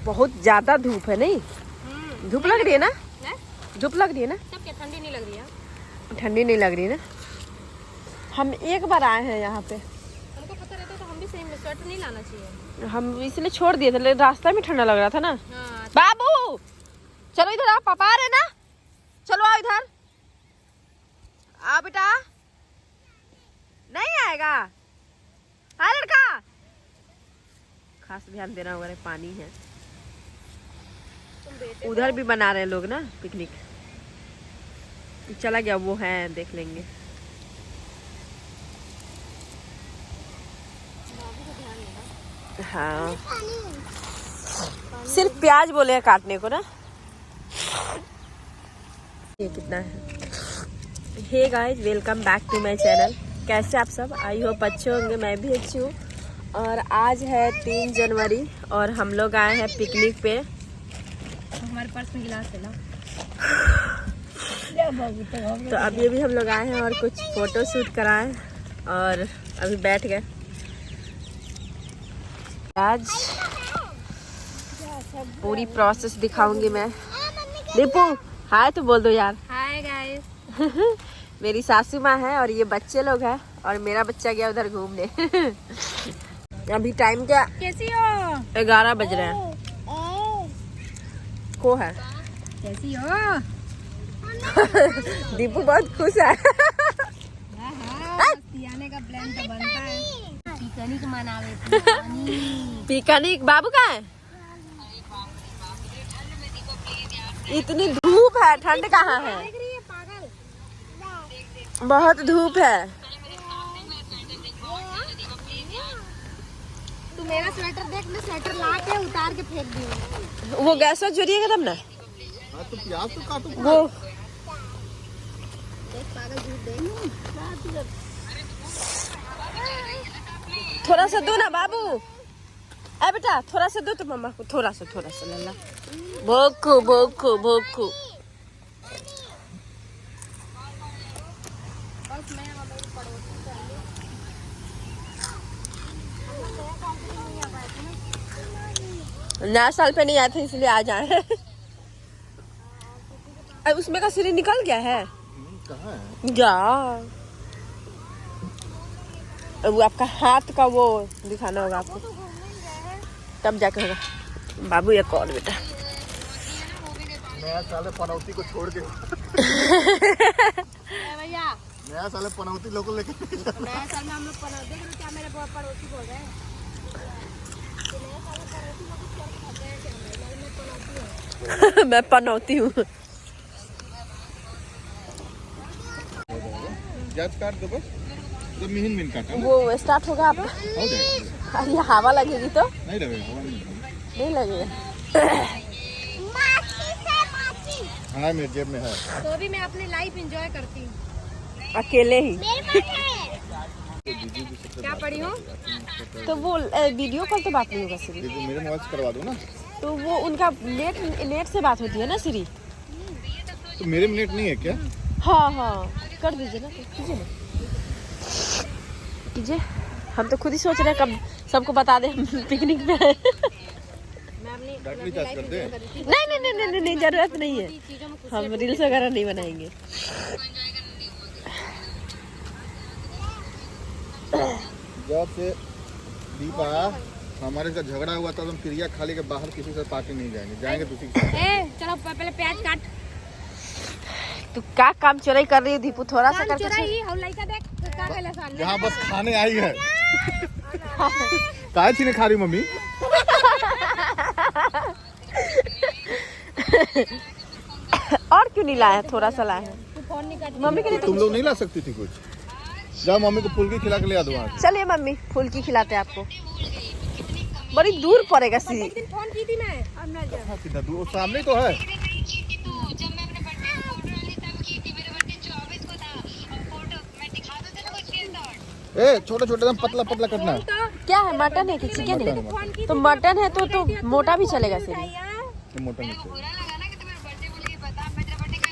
बहुत ज्यादा धूप है नहीं? धूप लग रही है ना? धूप लग रही है ना? ठंडी नहीं लग रही है? ठंडी नहीं लग रही ना। हम एक बार आए हैं यहाँ पे, हमको पता रहता तो हम भी सही में स्वेटर नहीं लाना चाहिए। हम इसलिए छोड़ दिए थे, लेकिन रास्ता में ठंडा लग रहा था ना। हाँ। बाबू चलो इधर आओ, पापा आ रहे ना, चलो आओ इधर आओ बेटा। नहीं आएगा? हाँ लड़का, खास ध्यान देना होगा, पानी है। उधर भी बना रहे हैं लोग ना पिकनिक, चला गया वो है, देख लेंगे। हाँ सिर्फ प्याज बोले हैं काटने को ना। ये कितना है? Hey guys, welcome back to my channel. कैसे आप सब? आई होप अच्छे होंगे, मैं भी अच्छी हूँ। और आज है 3 जनवरी और हम लोग आए हैं पिकनिक पे। हमारे पर्स में गिलास है ना। तो अभी अभी हम लोग आए हैं और कुछ फोटो शूट कराए और अभी बैठ गए। आज पूरी प्रोसेस दिखाऊंगी मैं। दीपू हाय तो बोल दो यार। Hi guys. मेरी सासू माँ है और ये बच्चे लोग हैं और मेरा बच्चा गया उधर घूमने। अभी टाइम क्या? कैसी हो? 11 बज रहे हैं। को है? कैसी हो? दीपू बहुत खुश है। आने का प्लान तो बनता है। पिकनिक मनावे। पिकनिक बाबू का है? इतनी धूप है, ठंड कहाँ है? बहुत धूप है। तू मेरा स्वेटर देख, मैं स्वेटर ला के उतार के फेंक दी। वो गैस में जुड़िएगा तब ना। तो प्याज तो काटो। वो पागल दूध दे। थोड़ा सा दो ना बाबू। अरे बेटा थोड़ा सा दो तो मम्मा को, थोड़ा सा लल्ला। भोकू भोकू भोकू। नया साल पे नहीं आए थे इसलिए आ जाए। अब उसमें का सिरी निकल गया है। कहाँ है? जा वो आपका हाथ का वो दिखाना होगा आपको, तब जाके होगा। बाबू एक और बेटा। नया साल पनौती को छोड़ के। भैया नया साल पनौती लोग को लेके। नया साल में हम लोग पनौती को, क्या मेरे पड़ोसी बोल रहे हैं? मैं पनौती हूँ। प्याज काट दो बस, तो मिहिन काटा ना। वो स्टार्ट होगा आप। हो जाएगा। ये हवा लगेगी तो नहीं लगेगा, हवा नहीं लगेगा। हाँ मेरे जेब में है। तो भी मैं अपनी लाइफ एंजॉय करती हूँ अकेले ही। क्या पढ़ी हूँ? तो वो वीडियो कॉल तो बात नहीं होगा श्री। मेरे मोबाइल से करवा दो ना। तो वो उनका नेट से बात होती है ना श्री। तो मेरे में नेट नहीं है क्या? हाँ कर दीजिए ना, कीजिए ना, कीजिए। हम तो खुद ही सोच रहे हैं कब सबको बता दें हम पिकनिक पे हैं। नहीं जरूरत नहीं है, हम रील्स वगैरह नहीं बनाएंगे। जब से दीपा हमारे साथ झगड़ा हुआ था, हम क्रिया खाली के बाहर किसी से पार्टी नहीं जाएंगे दूसरी के साथ। चलो पहले प्याज काट। तू क्या काम चोरी कर रही है दीपू? थोड़ा सा कर। यहाँ बस खाने आई है। काय छीने खा रही मम्मी? और क्यों नहीं लाया? थोड़ा सा लाया है मम्मी के लिए। तुम लोग नहीं ला सकती थी कुछ? जाओ मम्मी को फुल्की खिला के ले आ दो वहाँ से। चलिए मम्मी फुल्की खिलाते हैं आपको। बड़ी दूर पड़ेगा सी। फोन की थी मैं। कितना दूर? सामने तो है। ए छोटा छोटा एकदम पतला पतला करना है। क्या है? मटन है कि चिकन है? तो मटन है तो मोटा भी चलेगा सिर्फ। मोटा नहीं चाहिए।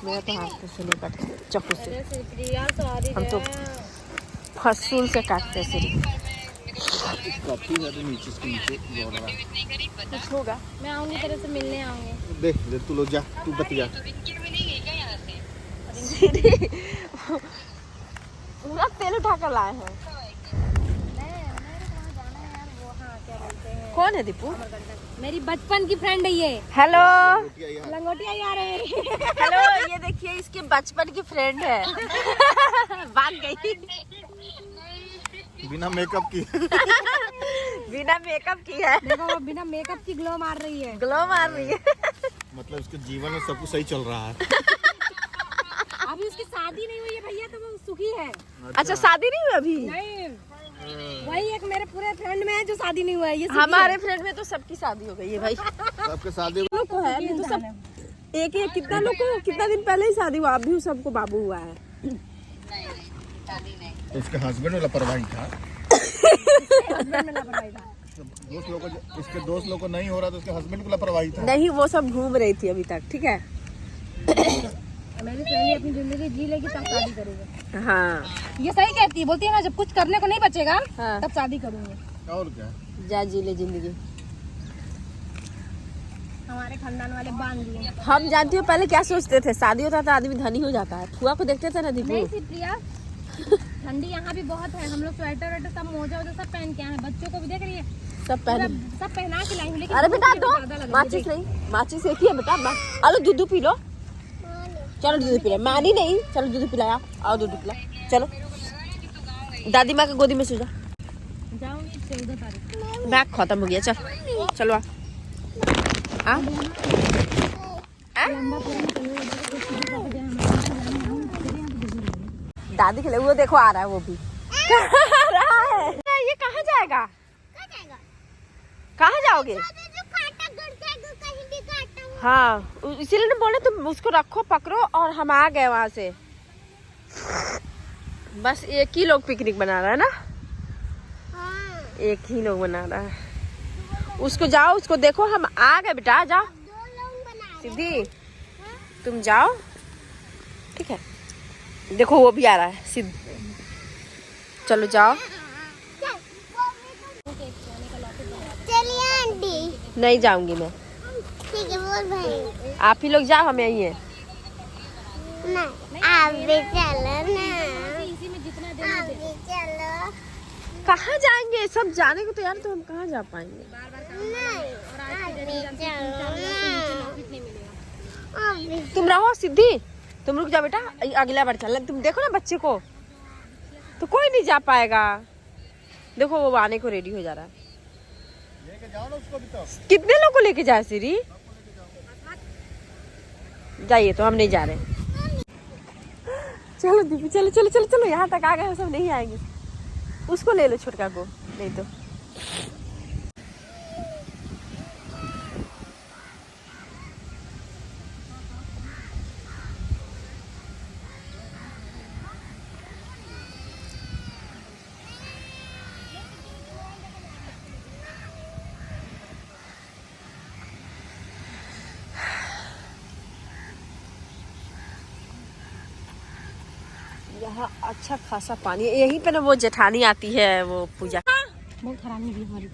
मेरा तो हाथ से नहीं कटता, चाकू से। हम तो फसूल से काटते सिर्फ। काफी ज्यादा नीचे इसके नीचे दौड़ रहा है। कुछ होगा। मैं आऊंगी तेरे से मिलने आऊंगी। देख ले तू लोग जा, तू बतिया। पूरा तेल उठा कर लाए हैं। कौन है दीपू? मेरी बचपन की फ्रेंड है ये। हेलो लंगोटिया यार है मेरी। हेलो, ये देखिए इसके बचपन की फ्रेंड है। भाग गई बिना मेकअप की। बिना मेकअप की है। देखो वो बिना मेकअप की ग्लो मार रही है। ग्लो मार रही है। मतलब उसके जीवन में सब कुछ सही चल रहा है। अभी उसकी शादी नहीं हुई है भैया, तो वो सुखी है। अच्छा, शादी नहीं हुई अभी? नहीं, वही एक मेरे पूरे फ्रेंड में है जो शादी नहीं हुआ है। ये सुखी हमारे है। फ्रेंड में तो सबकी शादी हो गई है भाई। सबके शादी लोग को है अभी तो सब एक कितना लोग को कितना दिन पहले ही शादी हुआ, अभी सबको बाबू हुआ है। तो उसके हस्बैंड में लापरवाही था। दोस्त लोग को, इसके दोस्त लोग को नहीं हो रहा तो उसके हस्बैंड को लापरवाही था। नहीं, वो सब घूम रही थी अभी तक। ठीक है, मेरी फ्रेंड अपनी जिंदगी जी लेगी तब शादी करेगी। हाँ ये सही कहती है, बोलती है ना जब कुछ करने को नहीं बचेगा हाँ। तब शादी करूंगी। और क्या, जा जी ले जिंदगी। हमारे खानदान वाले बांध दिए। हम जानती हो पहले क्या सोचते थे, शादी होता था आदमी धनी हो जाता है। फुआ को देखते थे ना दीपू। नहीं सी प्रिया, ठंडी यहाँ भी बहुत है। हम लोग स्वेटर वेटर सब मोजा वोजा सब पहन के आए हैं। बच्चों को भी देख रही है, सब पहले। सब पहना के लाई हूँ। लेकिन अरे बेटा धूप दो ज्यादा लग रही है। माचिस नहीं, माचिस एक ही है बेटा। आलो दूध पी लो। चलो दूध पिला। मानी नहीं, चलो दूध पिलाया। आओ दूध पिला। चलो दादी माँ के गोदी में सो जा। जाऊंगी 14 तारीख। बैग खत्म हो गया। चल चलो आ। दादी के लिए वो देखो आ रहा है, वो भी आ रहा है। ये कहाँ जाएगा? कहाँ जाओगे? हाँ, इसीलिए ना बोले तुम उसको रखो, पकड़ो। और हम आ गए वहां से। बस एक ही लोग पिकनिक बना रहा है ना। एक ही लोग बना रहा है। उसको जाओ, उसको देखो। हम आ गए बेटा, जाओ। सिद्धि तुम जाओ, ठीक है। देखो वो भी आ रहा है सिद्ध। चलो जाओ। चलिए आंटी। नहीं जाऊंगी मैं। ठीक है, बोल भाई। आप ही लोग जाओ, हम यही है। नहीं, आप भी चलो ना। इसी में जितना देना आप भी चलो। कहाँ जाएंगे? सब जाने को तो यार, तो हम कहाँ जा पाएंगे? तुम रहो सिद्धि, तुम रुक जाओ बेटा। अगला बार चल। तुम देखो ना बच्चे को, तो कोई नहीं जा पाएगा। देखो वो आने को रेडी हो जा रहा है। लेके जाओ ना उसको भी तो। कितने लोग को लेके जाए सीरी? जाइए, तो हम नहीं जा रहे। चलो दीपी, चलो चलो चलो चलो। यहाँ तक आ गए, सब नहीं आएंगे। उसको ले लो, छोटका को। नहीं तो यहाँ अच्छा खासा पानी है। यहीं पे ना वो जेठानी आती है, वो पूजा। बहुत हरामी भी हमारी,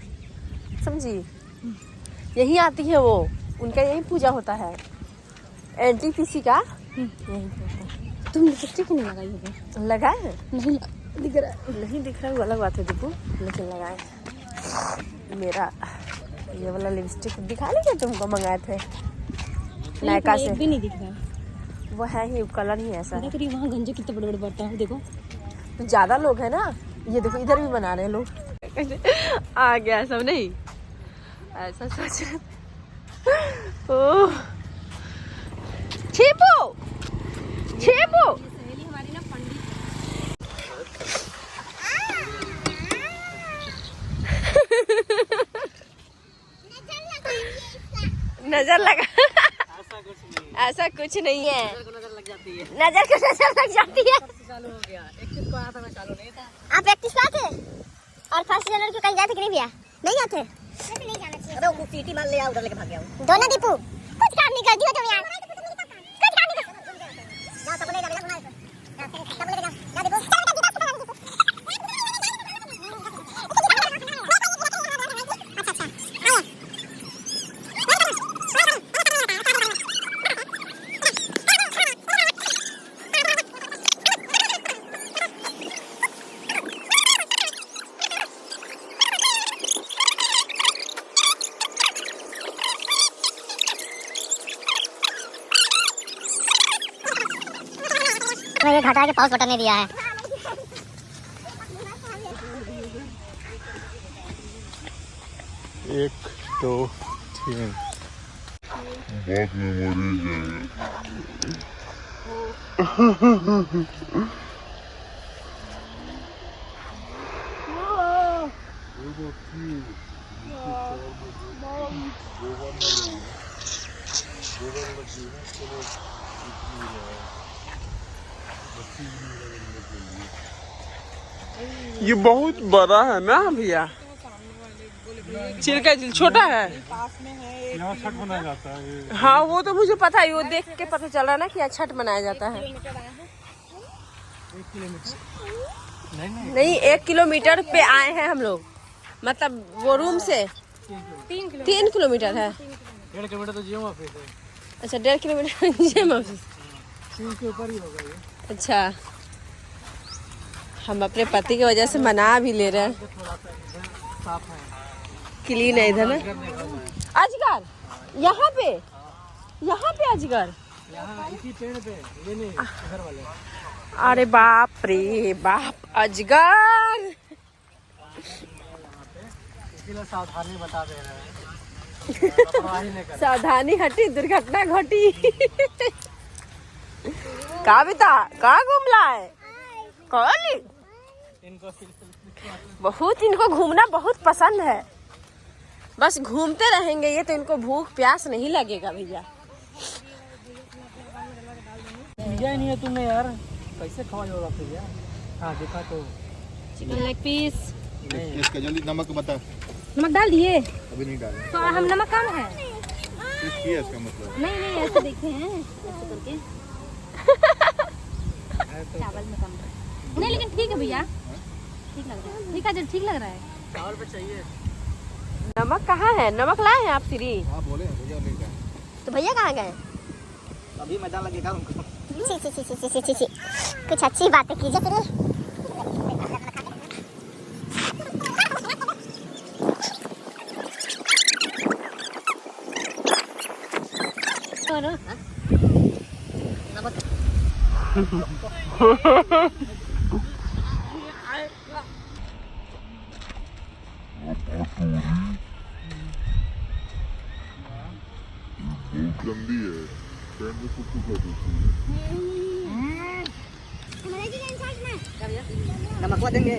समझी? यहीं आती है वो, उनका यहीं पूजा होता है। NTPC का यहीं पे होता है। तुम लिपस्टिक नहीं लगाई होगी? लगाए हैं? नहीं दिख रहा है। नहीं दिख रहा है वो अलग बात है दीपू, लेकिन लगाए। मेरा ये वाला लिपस्टिक दिखा नहीं क्या तुमको? मंगाए थे नायका से। भी नहीं दिख रहा है। वो है ही, कलर ही ऐसा है। देख रही वहाँ गंजे कितने बड़े बड़े बर्तन है, देखो। तो ज्यादा लोग है ना। ये देखो इधर भी बना रहे हैं लोग। आ गया सब। नहीं ऐसा सोच रहे। ओह छेपो छेपो। सहेली हमारी ना पंडित नजर लगा। ऐसा कुछ नहीं है। नजर को नजर लग जाती है। चालू हो गया। 21 को आया था, मैं चालू नहीं था। आप 31 को आते और 1 जनवरी को कहीं जाते कि नहीं भैया? नहीं आते? नहीं जाना चाहिए। अबे वो सीटी मार ले आ, उधर लेके भाग गया हूँ। दोनों दीपू कुछ काम नहीं करती हो तुम यार। कुछ काम नहीं करती। जाओ सब ले जाओ, में ये घटा के पाउस बटन ने दिया है। एक दो तीन बहुत मेमोरीज है। ये बहुत बड़ा है ना भैया। चिल्का झील छोटा है। यहाँ छठ मनाया जाता है। हाँ वो तो मुझे पता है, वो देख के पता चल रहा ना कि छठ मनाया जाता है। नहीं 1 किलोमीटर पे आए हैं हम लोग, मतलब वो रूम से 3 किलोमीटर है। 1.5 किलोमीटर तो जियो ऑफिस है। अच्छा 1.5 किलोमीटर जिम ऑफिस। 3 के ऊपर ही होगा ये। अच्छा हम अपने पति की वजह से मना भी ले रहे हैं। साफ है। क्लीन है इधर ना। अजगर यहाँ पे अजगर। यहाँ इसी पेड़ पे ये नहीं घर वाले। अरे बाप रे बाप, अजगर। इसलिए सावधानी बता दे रहे हैं। सावधानी हटी दुर्घटना घटी। का बेटा कहाँ घूमला है कौन? बहुत इनको घूमना बहुत पसंद है, बस घूमते रहेंगे ये तो इनको भूख प्यास नहीं लगेगा भैया। दिया ही नहीं है तुमने यार, कैसे खवा जाओगा भैया? हाँ देखा तो चिकन लेग पीस। इसका जल्दी नमक बता। नमक डाल दिए अभी नहीं डाले तो हम नमक कम है। किसकी है इसका मतलब? नहीं ऐसे देखे हैं ऐसे करके। चावल में कम नहीं, लेकिन ठीक है भैया, ठीक लग रहा है। ठीक है जी, ठीक लग रहा है। चावल पे चाहिए। नमक कहाँ है? नमक लाए हैं आप फ्री? हाँ बोले भैया ले गए। तो भैया कहाँ गए? अभी मजा लगेगा उनको। छी। कुछ अच्छी बातें कीजिए फिर। गंदी है, नमक देंगे।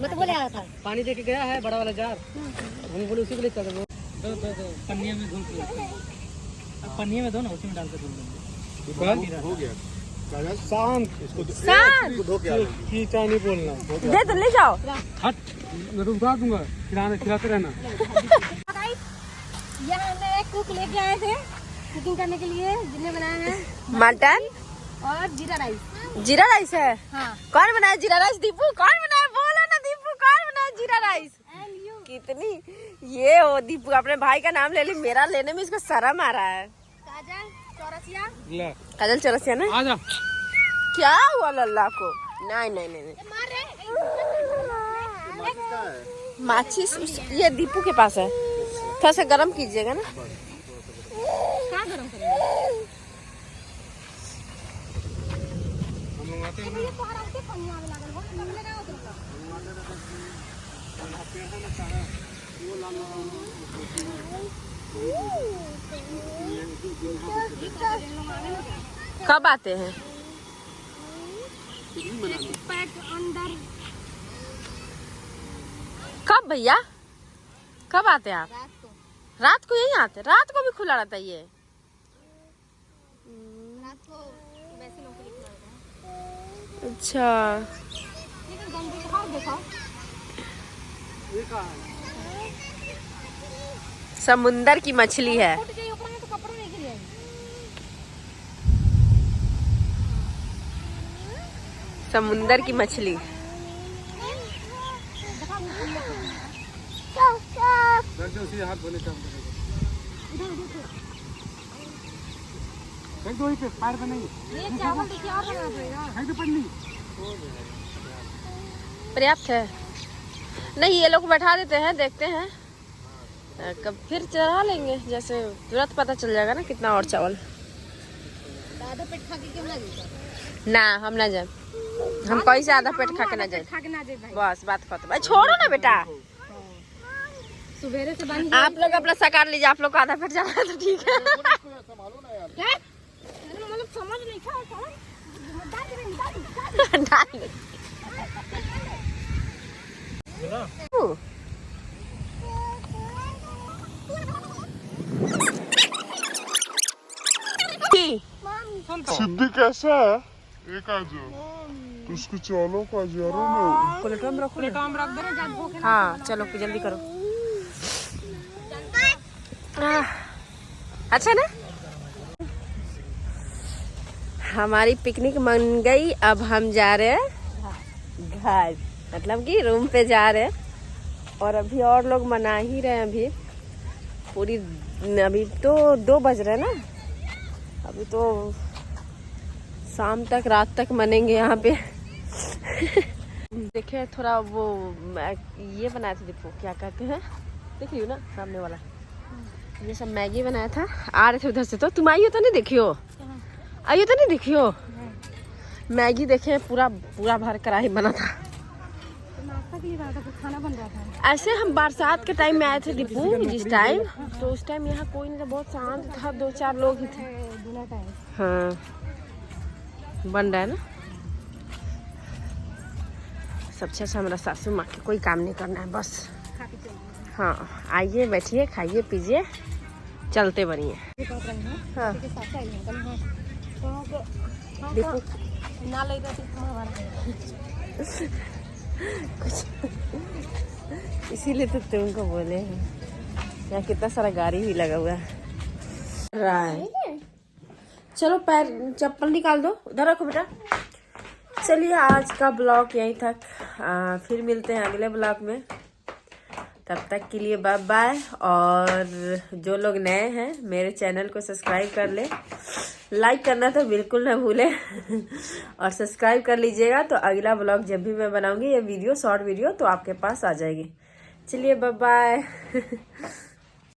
मैं तो बोले आया था पानी देके गया है बड़ा वाला जार, हम बोले उसी के लिए चल दो पन्निया में धुल के। पन्निया में दो ना, उसी में डाल के धुल देंगे। हो गया शांत इसको शांत। धो के आ जाओ। खींचा नहीं बोलना। दे तो ले जाओ। हट, मैं तो उठा दूंगा, खिलाते रहना। यहाँ हमने एक कुक लेके आए थे कुकिंग करने के लिए, जिन्हें बनाया है मटन और जीरा राइस। जीरा राइस है। हाँ कौन बनाया जीरा राइस? दीपू। कौन बनाया? बोलो ना दीपू, कौन बनाया जीरा राइस? कितनी ये हो दीपू, अपने भाई का नाम ले ली, मेरा लेने में इसको शर्म आ रहा है। काजल चौरसिया। काजल चौरसिया ना? आजा। क्या हुआ लल्ला को? नहीं माचिस ये दीपू के पास है, थोड़ा सा गर्म कीजिएगा ना। कहाँ गरम करेंगे? कब आते हैं? कब भैया कब आते हैं आप? रात को यही आते? रात को भी खुला रहता है ये? रात को वैसे लोग के लिए खुला होता है। अच्छा लेकिन गंदे खाओ देखो। समुंदर की मछली है। उठ जाइए ऊपर में तो कपड़ों नहीं गिरे। समुंदर की मछली। हाथ धोने का पैर पे नहीं। ये चावल देखिए और बनाना पड़ेगा। पर्याप्त है। नहीं ये लोग बैठा देते हैं, देखते हैं कब फिर चढ़ा लेंगे, जैसे तुरंत पता चल जाएगा ना कितना और चावल। आधा पेट खा के क्यों ना जाए? ना हम ना जाए, हम कहीं से आधा पेट खा के ना जाए, खा के ना जाए भाई। बस बात खत्म। भाई छोड़ो ना बेटा, सुबेरे से बन आप लोग अपना सकार लीजिए, आप लोग का आधा पेट जा रहा है तो ठीक है। मतलब समझ नहीं खा डाल दे। सिद्धि कैसा है? एक आज उसको चलो का जरा ना प्लेटों में रखो, प्लेटों में रख दे ना, जब भूख हाँ चलो जल्दी करो। अच्छा ना, हमारी पिकनिक बन गई। अब हम जा रहे हैं घर, मतलब कि रूम पे जा रहे हैं। और अभी और लोग मना ही रहे हैं, अभी पूरी, अभी तो 2 बज रहे हैं ना, अभी तो शाम तक रात तक मनेंगे यहाँ पे। देखे थोड़ा वो ये बनाए थे, देखो क्या कहते हैं, देख रही हो ना सामने वाला, ये सब मैगी बनाया था। आ रहे थे उधर से, तो तुम आई हो तो नहीं देखियो, आई हो तो नहीं देखियो मैगी, देखे पूरा पूरा भर कराही बना था। नाश्ता के लिए रहा था, कुछ खाना बन रहा था। ऐसे हम बरसात के टाइम में आए थे दीपू, जिस टाइम, तो उस टाइम यहाँ कोई नहीं था, बहुत शांत था, 2-4 लोग ही थे। बिना टाइम हाँ बन रहा है ना, सबसे अच्छा हमारा सासू माँ के कोई काम नहीं करना है, बस। हाँ आइए बैठिए, खाइए पीजिए, चलते बनिए। हाँ दीपू ना ले जाती हमारा, इसीलिए तो तुमको बोले हैं, यहाँ कितना सारा गाड़ी भी लगा हुआ है। चलो पैर चप्पल निकाल दो, उधर रखो बेटा। चलिए आज का ब्लॉग यहीं तक, फिर मिलते हैं अगले ब्लॉग में, तब तक के लिए बाय बाय। और जो लोग नए हैं मेरे चैनल को सब्सक्राइब कर ले, लाइक करना तो बिल्कुल ना भूलें और सब्सक्राइब कर लीजिएगा, तो अगला ब्लॉग जब भी मैं बनाऊंगी ये वीडियो, शॉर्ट वीडियो, तो आपके पास आ जाएगी। चलिए बाय बाय।